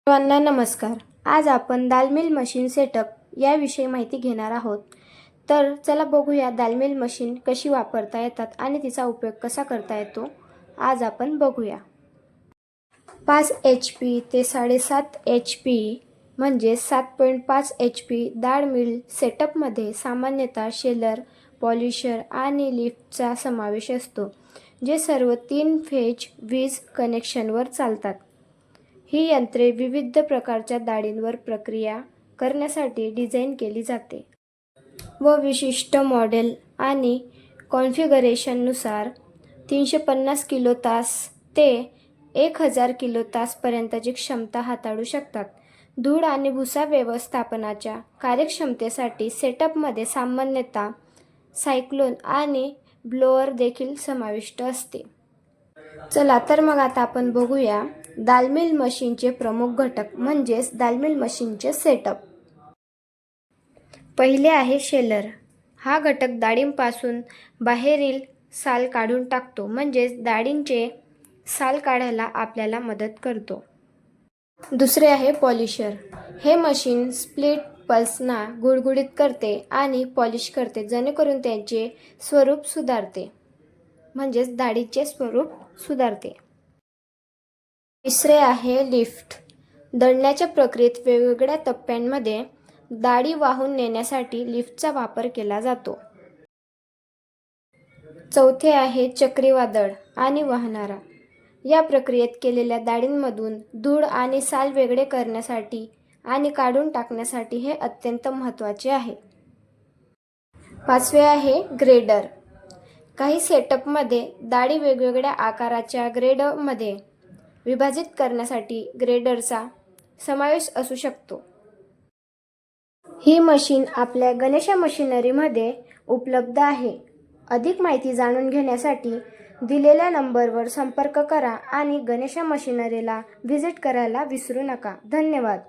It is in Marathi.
सर्वांना नमस्कार. आज आपण दाल मिल मशीन सेटअप याविषयी माहिती घेणार आहोत. तर चला बघूया दाल मिल मशीन कशी वापरता येतात आणि तिचा उपयोग कसा करता येतो. आज आपण बघूया. 5 HP ते 7.5 HP म्हणजे 7.5 HP दाल मिल सेटअपमध्ये सामान्यतः शेलर, पॉलिशर आणि लिफ्टचा समावेश असतो, जे सर्व 3 फेज वीज कनेक्शनवर चालतात. ही यंत्रे विविध प्रकारच्या डाळींवर प्रक्रिया करण्यासाठी डिझाइन केली जाते व विशिष्ट मॉडेल आणि कॉन्फिगरेशननुसार 350 किलो तास ते 1000 किलो तासपर्यंतची क्षमता हाताळू शकतात. धूळ आणि भुसा व्यवस्थापनाच्या कार्यक्षमतेसाठी सेटअपमध्ये सामान्यतः सायक्लोन आणि ब्लोअर देखील समाविष्ट असते. चला तर मग आता आपण बघूया दाल मिल मशीनचे प्रमुख घटक म्हणजेच दाल मिल मशीनचे सेटअप. पहिले आहे शेलर. हा घटक डाळींपासून बाहेरील साल काढून टाकतो, म्हणजेच डाळींचे साल काढायला आपल्याला मदत करतो. दुसरे आहे पॉलिशर. हे मशीन स्प्लिट पल्सना गुळगुळीत करते आणि पॉलिश करते, जेणेकरून त्यांचे स्वरूप सुधारते, म्हणजेच डाळीचे स्वरूप सुधारते. तिसरे आहे लिफ्ट. दळण्याच्या प्रक्रियेत वेगवेगळ्या टप्प्यांमध्ये डाळी वाहून नेण्यासाठी लिफ्टचा वापर केला जातो. चौथे आहे चक्रीवादळ आणि वाहणारा. या प्रक्रियेत केलेल्या डाळींमधून धूळ आणि साल वेगळे करण्यासाठी आणि काढून टाकण्यासाठी हे अत्यंत महत्त्वाचे आहे. पाचवे आहे ग्रेडर. काही सेटअपमध्ये डाळी वेगवेगळ्या आकाराच्या ग्रेडमध्ये विभाजित करण्यासाठी ग्रेडरचा समावेश असू शकतो. ही मशीन आपल्या गणेशा मशिनरीमध्ये उपलब्ध आहे. अधिक माहिती जाणून घेण्यासाठी दिलेल्या नंबरवर संपर्क करा आणि गणेशा मशिनरीला व्हिजिट करायला विसरू नका. धन्यवाद.